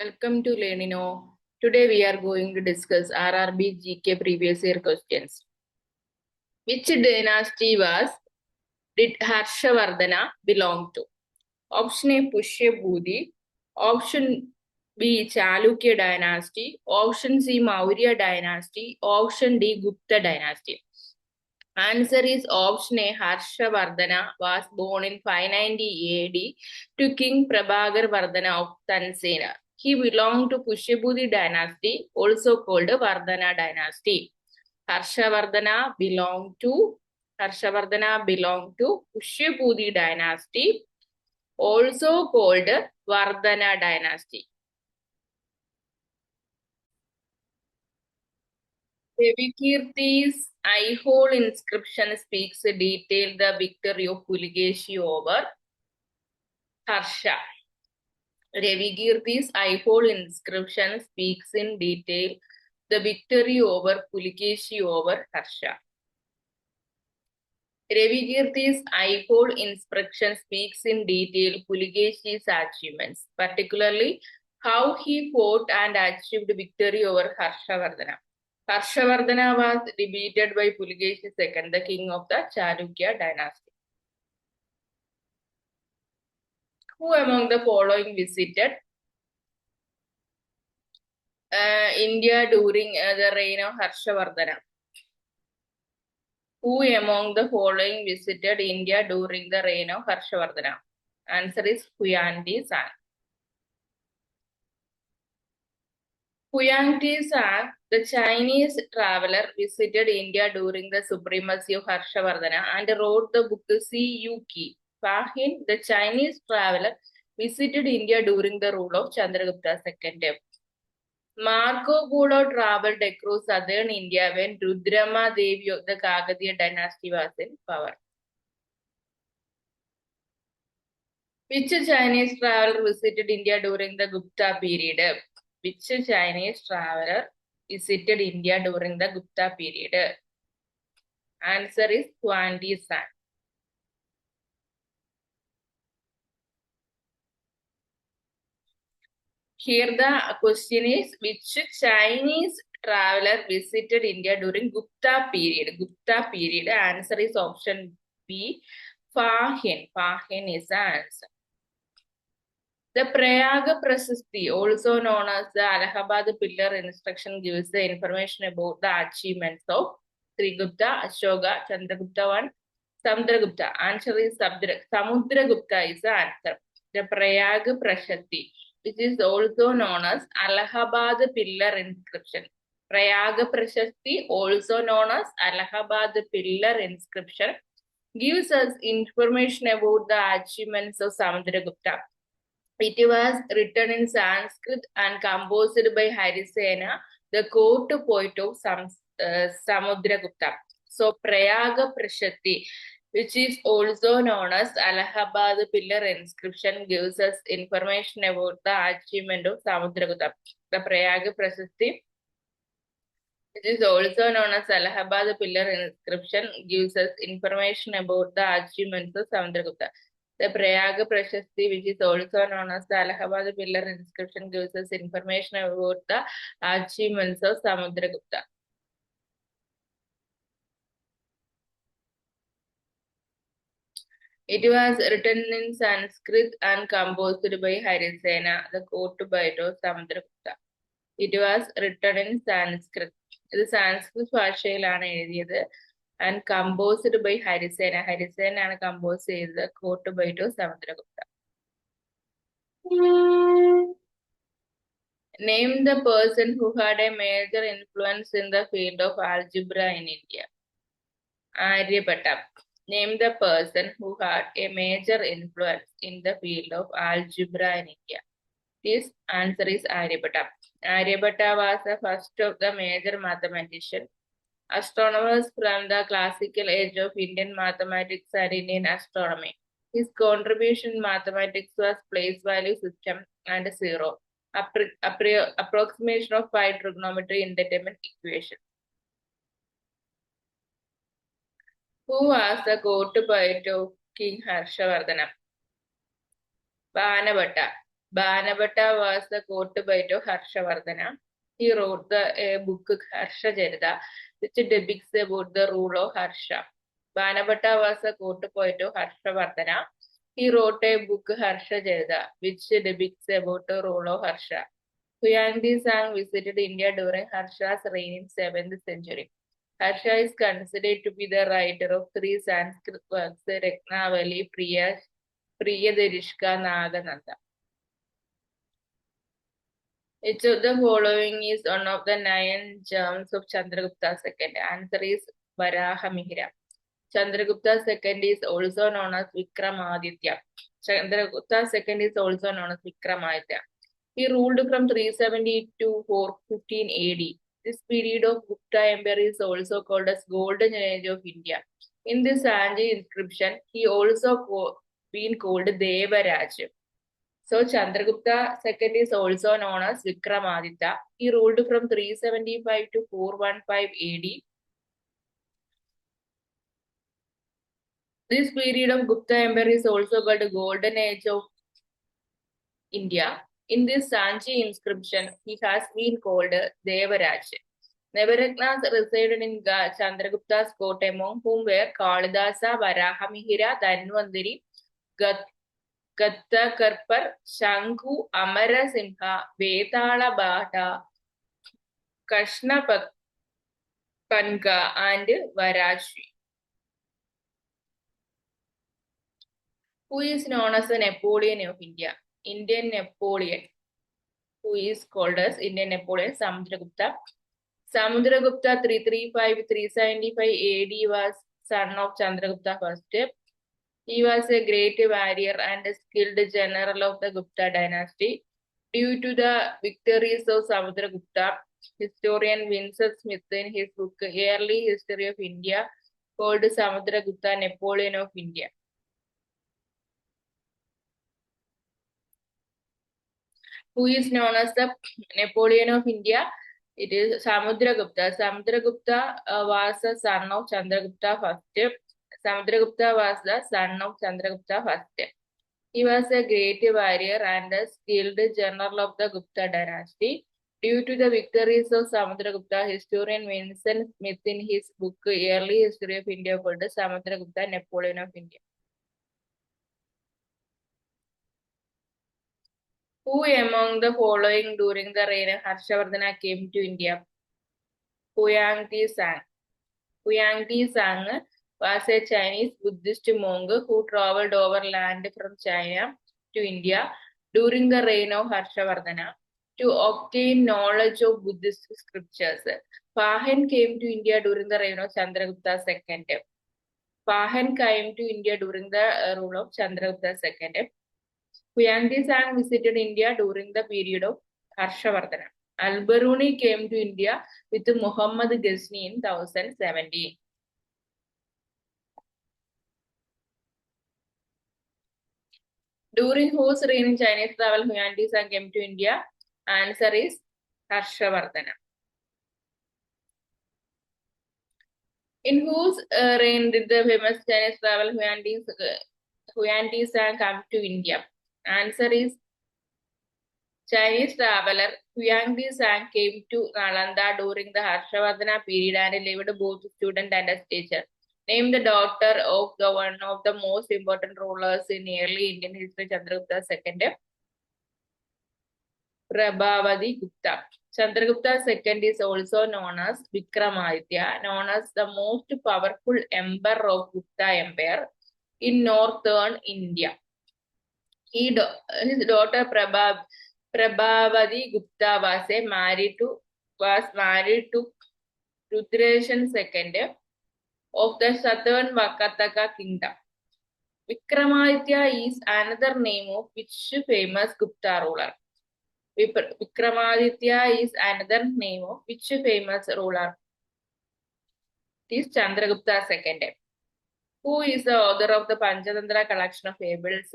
Welcome to Lenino. Today we are going to discuss RRB GK previous year questions. Which dynasty did Harshavardhana belong to? Option A Pushyabhudi, Option B Chalukya dynasty, Option C Maurya dynasty, Option D Gupta dynasty. Answer is option A. Harshavardhana was born in 590 AD to King Prabhagar Vardhana of Tansena. He belonged to Pushyabhudi dynasty, also called Vardhana dynasty. Harshavardhana belonged to Pushyabhudi dynasty, also called Vardhana dynasty. Devikirti's eye-hole inscription speaks detail the victory of Puligeshi over Harsha. Devikirti's eye-hole inscription speaks in detail the victory over Puligeshi over Harsha. Devikirti's eye-hole inscription speaks in detail Puligeshi's achievements, particularly how he fought and achieved victory over Harshavardhana. Harshavardhana was defeated by Puligeshi II, the king of the Chalukya dynasty. Who among the following visited India during the reign of Harshavardhana? Who among the following visited India during the reign of Harshavardhana? Answer is Huyan Di San. Huang Di-san, the Chinese traveler, visited India during the supremacy of Harshavardhana and wrote the book Siyuki. Fahin, the Chinese traveler, visited India during the rule of Chandragupta II. Marco Polo traveled across southern India when Rudrama Devi of the Kakatiya dynasty was in power. Which Chinese traveler visited India during the Gupta period? Which Chinese traveler visited India during the Gupta period? Answer is Huan Di San. Here the question is, which Chinese traveler visited India during Gupta period? Gupta period. Answer is option B. Fa Hin. Fa Hin is the answer. The Prayaga Prasasti, also known as the Allahabad Pillar Instruction, gives the information about the achievements of Srigupta, Ashoka, Chandragupta I, Samudragupta. Answer is Samudragupta is the answer. The Prayaga Prasasti, which is also known as Allahabad Pillar Inscription. Prayaga Prasasti, also known as Allahabad Pillar Inscription, gives us information about the achievements of Samudragupta. It was written in Sanskrit and composed by Harisena, the court poet of Samudragupta. So, Prayaga Prashati, which is also known as Allahabad Pillar Inscription, gives us information about the achievement of Samudragupta. The Prayaga Prashati, which is also known as Allahabad Pillar Inscription, gives us information about the achievements of Samudragupta. The Prayaga Prashasti, which is also known as the Allahabad Pillar Inscription, gives us information about the achievements of Samudragupta. It was written in Sanskrit and composed by Harisena, the court poet of Samudragupta. It was written in Sanskrit. ഇത് സാൻസ്ക്രിറ്റ് ഭാഷയിലാണ് എഴുതിയത് and composed by Harisena. Harisena ആണ് compose ചെയ്തത് court by to Samudragupta. Name the person who had a major influence in the field of algebra in India. Aryabhatta. Name the person who had a major influence in the field of algebra in India. This answer is Aryabhatta. Aryabhatta was the first of the major mathematicians. Astronomers from the classical age of Indian mathematics and Indian astronomy. His contribution in mathematics was place value system and zero, approximation of pi trigonometry indeterminate equation. Who was the court poet of King Harshavardhana? Banabhatta. Banabhatta was the court-poet of Harshavardhana. He wrote the book Harsha Charita, which depicts about the rule of Harsha. Banabhatta was the court-poet of Harshavardhana. He wrote a book Harsha Charita, which depicts about the rule of Harsha. Huangdi Sang visited India during Harsha's reign in 7th century. Harsha is considered to be the writer of 3 Sanskrit works, Ratnavali, Priyadarishika, Nagananda. Which of the following is one of the 9 germs of Chandragupta II? Answer is Varahamihira. Chandragupta II is also known as Vikramaditya. Chandragupta II is also known as Vikramaditya. He ruled from 370 to 415 AD. This period of Gupta Empire is also called as Golden Age of India. In this Sanji inscription, he also been called Devaraj. So Chandragupta II is also known as Vikramaditya. He ruled from 375 to 415 AD. This period of Gupta Empire is also called the Golden Age of India. In this Sanchi inscription, he has been called Devaraj. Navaratnas resided in Chandragupta's court, among whom were Kalidasa, Varahamihira, Dhanvantari, Gattakarpar, Shanku, Amarasimha, Vetala Bhata, Krishna Panka, and Varashi. Who is known as the Napoleon of India? Indian Napoleon. Who is called as Indian Napoleon? Samudragupta. Samudragupta 335-375 AD was son of Chandragupta I. He was a great warrior and a skilled general of the Gupta dynasty. Due to the victories of Samudragupta, historian Vincent Smith in his book Early History of India called Samudragupta Napoleon of India. Who is known as the Napoleon of India? It is Samudragupta. Samudragupta was the son of Chandragupta I. Samudragupta was the son of Chandragupta I. He was a great warrior and a skilled general of the Gupta dynasty. Due to the victories of Samudragupta, historian Vincent Smith in his book Early History of India called Samudragupta Napoleon of India. Who among the following during the reign of Harshavardhana came to India? Huangdi Sang. Huangdi Sang was a Chinese Buddhist monk who traveled overland from China to India during the reign of Harshavardhana to obtain knowledge of Buddhist scriptures. Pahang came to India during the reign of Chandragupta II. Pahang came to India during the rule of Chandragupta II. Huangdi Sang visited India during the period of Harshavardhana. Al-Biruni came to India with Muhammad Ghazni in 1017. During whose reign in Chinese travel Huangdi Sang came to India? Answer is Harshavardhana. In whose reign did the famous Chinese travel Huangdi Sang come to India? Answer is Chinese traveler Huangdi Sang came to Nalanda during the Harshavardhana period and lived both student and as teacher. Named the daughter of one of the most important rulers in early Indian history, Chandragupta II, Prabhavati Gupta. Chandragupta II is also known as Vikramaditya, known as the most powerful emperor of Gupta Empire in northern India. His daughter Prabhavati Gupta was married to Rudrasen II of the southern Vakataka kingdom. Vikramaditya is another name of which famous Gupta ruler? Vikramaditya is another name of which famous ruler? It is Chandragupta II. Who is the author of the Panchatantra collection of fables?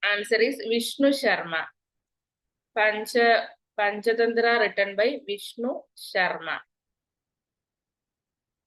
Answer is Vishnu Sharma. Panchatantra written by Vishnu Sharma.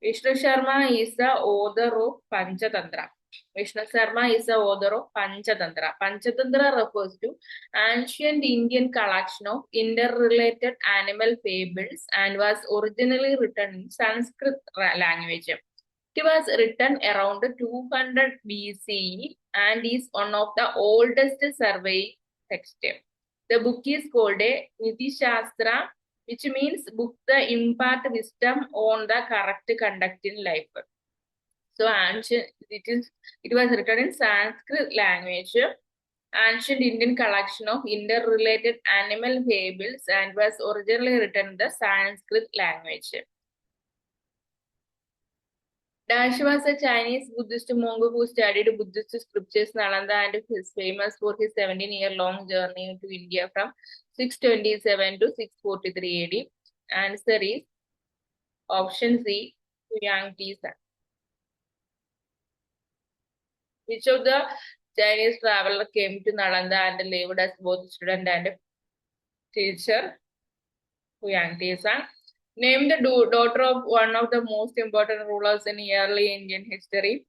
Vishnu Sharma is the author of Panchatantra. Vishnu Sharma is the author of Panchatantra. Panchatantra refers to ancient Indian collection of interrelated animal fables and was originally written in Sanskrit language. It was written around 200 BCE and is one of the oldest surveying texts. The book is called a Niti Shastra, which means book that impart wisdom on the correct conduct in life. So ancient, it was written in Sanskrit language, ancient Indian collection of interrelated animal fables and was originally written in the Sanskrit language. Dash was a Chinese Buddhist monk who studied Buddhist scriptures Nalanda and is famous for his 17-year-long journey to India from 627 to 643 AD. Answer is option C, Huang Tizan. Which of the Chinese traveler came to Nalanda and lived as both student and teacher? Huang Tizan. Name the daughter of one of the most important rulers in early Indian history.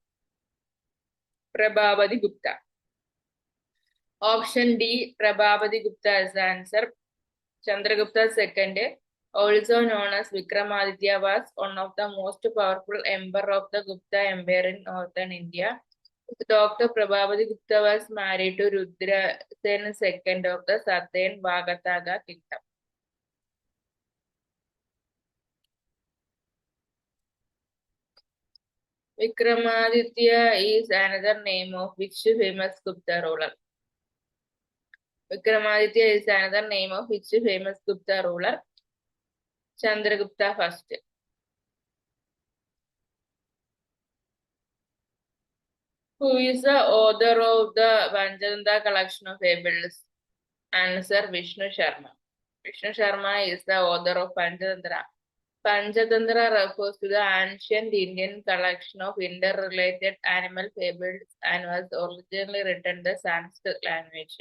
Prabhavati Gupta. Option D, Prabhavati Gupta is the answer. Chandragupta II, also known as Vikramaditya, was one of the most powerful emperor of the Gupta Empire in northern India. Dr. Prabhavati Gupta was married to Rudra Sen II of the southern Bhagataka kingdom. Vikramaditya is another name of which famous Gupta ruler? Vikramaditya is another name of which famous Gupta ruler? Chandragupta first. Who is the author of the Panchatantra collection of fables? Answer Vishnu Sharma. Vishnu Sharma is the author of Panchatantra. Panchatantra refers to the ancient Indian collection of interrelated animal fables and was originally written in the Sanskrit language.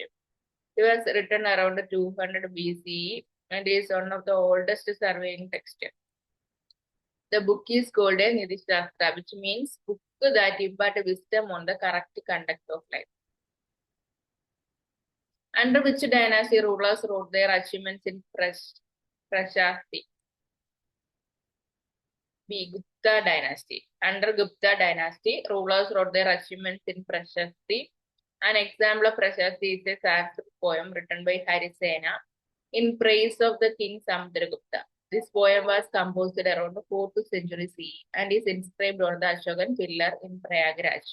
It was written around 200 BCE and is one of the oldest surveying texts. The book is called a Niti Shastra, which means book that impart wisdom on the correct conduct of life. Under which dynasty rulers wrote their achievements in Prashasti? B. Gupta dynasty. Under Gupta dynasty, rulers wrote their achievements in Prashasti. An example of Prashasti is a Sanskrit poem written by Harisena in praise of the king Samudragupta. This poem was composed around the 4th century CE and is inscribed on the Ashokan pillar in Prayagraj.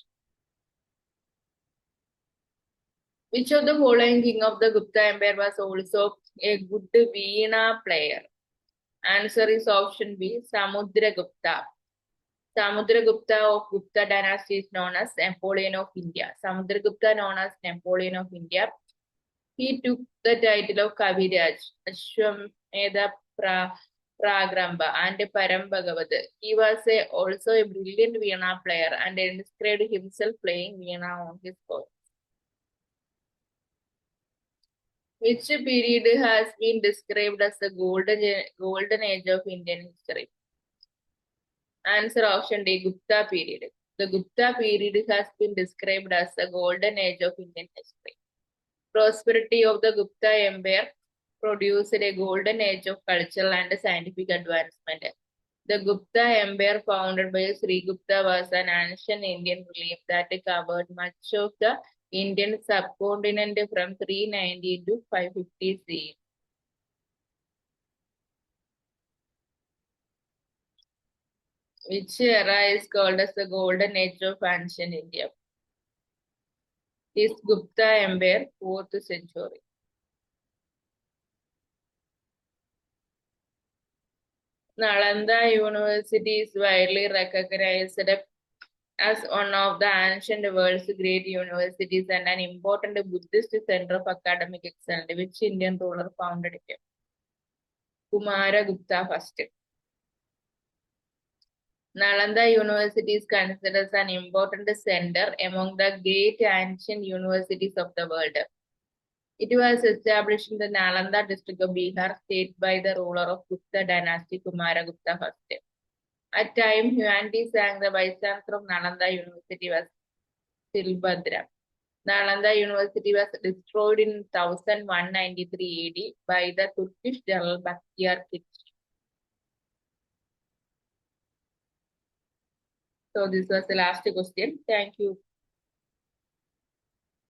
Which of the following king of the Gupta Empire was also a good Veena player? Answer is option B, Samudragupta. Samudragupta of Gupta dynasty is known as Napoleon of India. Samudragupta known as Napoleon of India. He took the title of Kaviraj, Ashwamedha Pragramba and Param Bhagavad. He was also a brilliant Veena player and described himself playing Veena on his court. Which period has been described as the golden age of Indian history? Answer option D, Gupta period. The Gupta period has been described as the golden age of Indian history. Prosperity of the Gupta Empire produced a golden age of cultural and scientific advancement. The Gupta Empire, founded by Sri Gupta, was an ancient Indian relief that covered much of the Indian subcontinent from 390 to 550 CE. Which era is called as the golden age of ancient India? Is Gupta Empire, 4th century. Nalanda University is widely recognized as one of the ancient world's great universities and an important Buddhist center of academic excellence. Which Indian ruler founded it? Kumaragupta first. Nalanda University is considered as an important center among the great ancient universities of the world. It was established in the Nalanda district of Bihar state by the ruler of Gupta dynasty, Kumaragupta first. At time, Huan Ti sang, the vice chancellor of Nalanda University, was Silbhadra. Nalanda University was destroyed in 1193 AD by the Turkish general Bakhtiar Khilji. So this was the last question. Thank you.